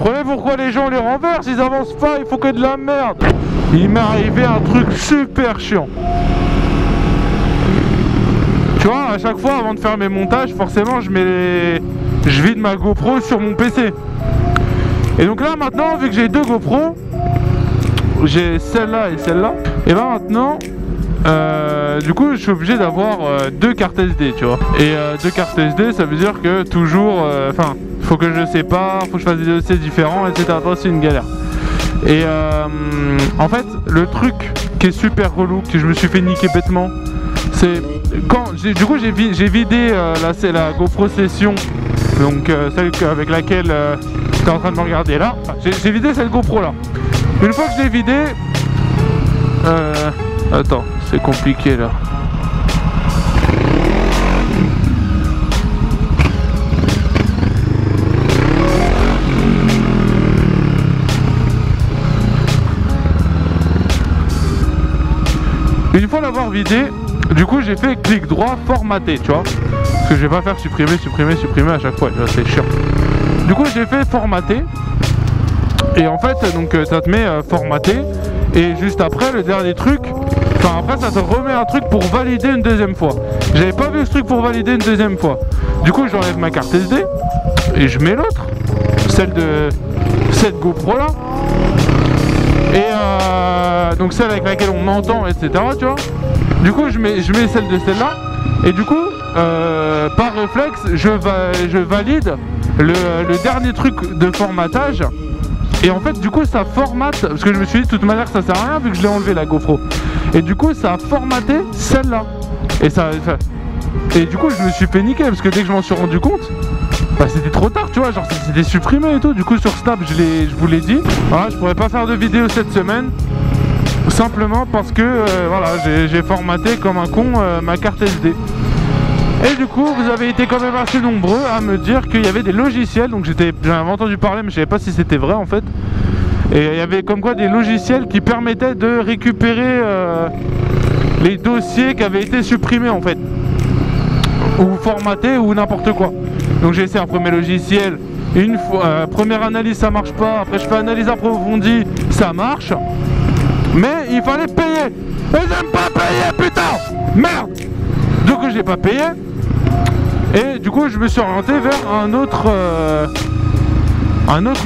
comprenez pourquoi les gens les renversent, ils avancent pas, il faut que de la merde. Il m'est arrivé un truc super chiant. Tu vois, à chaque fois avant de faire mes montages, forcément je vide ma GoPro sur mon PC. Et donc là maintenant, vu que j'ai deux GoPros, j'ai celle-là et celle-là, et ben maintenant du coup je suis obligé d'avoir deux cartes SD, tu vois. Et deux cartes SD, ça veut dire que toujours, enfin, faut que je sépare, faut que je fasse des dossiers différents, etc. C'est une galère. Et en fait, le truc qui est super relou, que je me suis fait niquer bêtement, c'est quand du coup j'ai vidé la GoPro Session, donc celle avec laquelle tu es en train de me regarder là. J'ai vidé cette GoPro là. Une fois que je l'ai vidé, attends, c'est compliqué là. Une fois l'avoir vidé, du coup j'ai fait clic droit formater, tu vois. Parce que je vais pas faire supprimer à chaque fois, c'est chiant. Du coup j'ai fait formater. Et en fait, donc ça te met formater. Et juste après, le dernier truc, enfin après ça te remet un truc pour valider une deuxième fois. J'avais pas vu ce truc pour valider une deuxième fois. Du coup j'enlève ma carte SD et je mets l'autre, celle de cette GoPro là. Et donc celle avec laquelle on m'entend, etc. Tu vois. Du coup je mets celle de celle-là. Et du coup par réflexe je valide le dernier truc de formatage. Et en fait du coup ça formate, parce que je me suis dit de toute manière ça sert à rien vu que je l'ai enlevé la GoPro. Et du coup ça a formaté celle-là. Et du coup je me suis fait niquer parce que dès que je m'en suis rendu compte, bah c'était trop tard, tu vois, genre c'était supprimé et tout. Du coup sur Snap je vous l'ai dit, voilà, je pourrais pas faire de vidéo cette semaine. Simplement parce que voilà, j'ai formaté comme un con ma carte SD. Et du coup vous avez été quand même assez nombreux à me dire qu'il y avait des logiciels. Donc j'en avais entendu parler mais je savais pas si c'était vrai en fait. Et il y avait comme quoi des logiciels qui permettaient de récupérer les dossiers qui avaient été supprimés en fait, ou formatés ou n'importe quoi. Donc j'ai essayé un premier logiciel, une fois, première analyse ça marche pas, après je fais analyse approfondie, ça marche. Mais il fallait payer. Et j'aime pas payer, putain. Merde. Du coup j'ai pas payé. Et du coup je me suis orienté vers un autre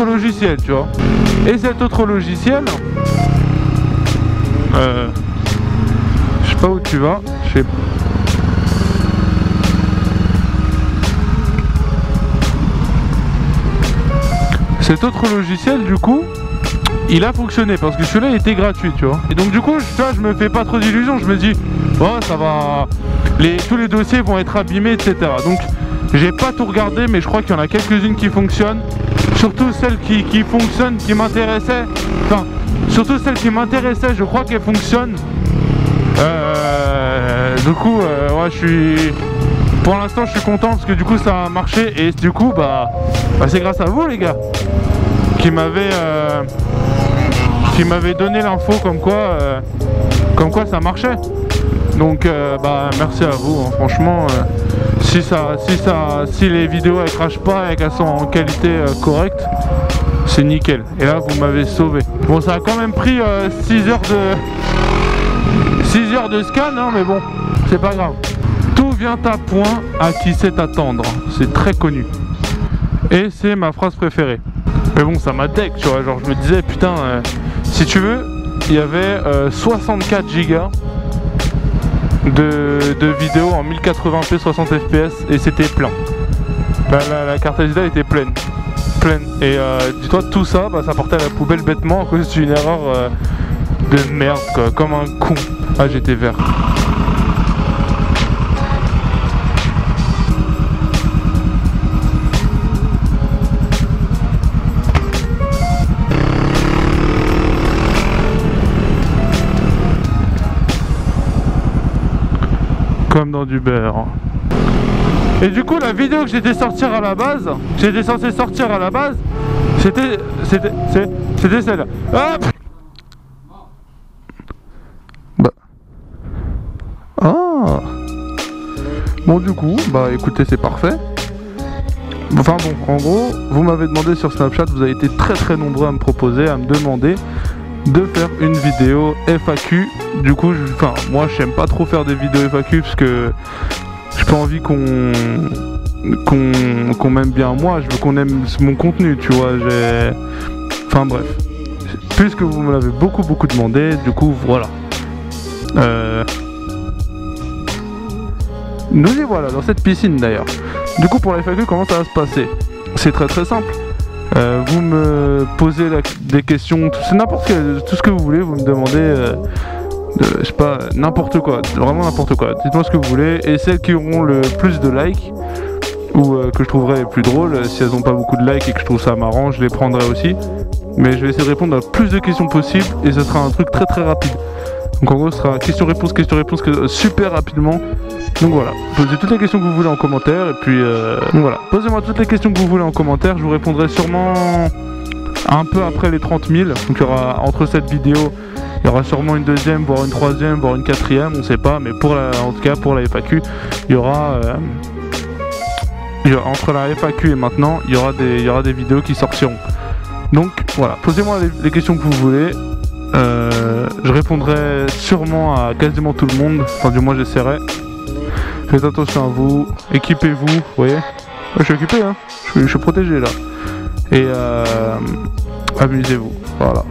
logiciel, tu vois. Et cet autre logiciel, je sais pas où tu vas, je sais pas. Cet autre logiciel du coup il a fonctionné parce que celui-là était gratuit, tu vois. Et donc du coup je me fais pas trop d'illusions, je me dis oh ça va, tous les dossiers vont être abîmés, etc. Donc j'ai pas tout regardé mais je crois qu'il y en a quelques-unes qui fonctionnent. Surtout celles qui fonctionnent, qui m'intéressaient. Enfin, surtout celles qui m'intéressaient, je crois qu'elles fonctionnent. Du coup ouais, pour l'instant je suis content parce que du coup ça a marché. Et du coup bah c'est grâce à vous les gars qui m'avez donné l'info comme quoi ça marchait. Donc bah merci à vous hein. Franchement si les vidéos elles crachent pas et qu'elles sont en qualité correcte, c'est nickel. Et là vous m'avez sauvé. Bon ça a quand même pris 6 heures de scan hein, mais bon c'est pas grave. Tout vient à point à qui sait attendre, c'est très connu. Et c'est ma phrase préférée. Mais bon ça m'a deck, tu vois, genre je me disais putain si tu veux, il y avait 64 Go de vidéos en 1080p 60 fps et c'était plein. La carte SD était pleine. Et dis-toi tout ça, bah, ça portait à la poubelle bêtement à cause d'une erreur de merde quoi, comme un con. Ah j'étais vert. Comme dans du beurre. Et du coup la vidéo que j'étais censé sortir à la base, c'était celle-là. Hop. Bah. Ah. Bon du coup, bah écoutez c'est parfait. Enfin bon, en gros, vous m'avez demandé sur Snapchat, vous avez été très nombreux à me proposer, à me demander de faire une vidéo FAQ. Du coup, moi j'aime pas trop faire des vidéos FAQ parce que j'ai pas envie qu'on m'aime bien moi, je veux qu'on aime mon contenu, tu vois. Enfin bref, puisque vous me l'avez beaucoup demandé, du coup voilà. Nous y voilà dans cette piscine d'ailleurs. Du coup pour la FAQ, comment ça va se passer? C'est très simple. Vous me posez des questions, c'est n'importe quel, tout ce que vous voulez, vous me demandez je sais pas, n'importe quoi, vraiment n'importe quoi. Dites-moi ce que vous voulez, et celles qui auront le plus de likes ou que je trouverai les plus drôles, si elles n'ont pas beaucoup de likes et que je trouve ça marrant, je les prendrai aussi. Mais je vais essayer de répondre à plus de questions possibles et ce sera un truc très rapide. Donc en gros ce sera question-réponse super rapidement. Donc voilà, posez toutes les questions que vous voulez en commentaire et puis donc voilà, posez-moi toutes les questions que vous voulez en commentaire, je vous répondrai sûrement un peu après les 30 000. Donc il y aura entre cette vidéo, il y aura sûrement une deuxième, voire une troisième, voire une quatrième, on sait pas, mais en tout cas pour la FAQ, il y aura entre la FAQ et maintenant, il y aura des vidéos qui sortiront. Donc voilà, posez-moi les questions que vous voulez. Je répondrai sûrement à quasiment tout le monde, enfin du moins j'essaierai. Faites attention à vous, équipez-vous, vous voyez. Je suis équipé, hein, je suis protégé là. Et amusez-vous, voilà.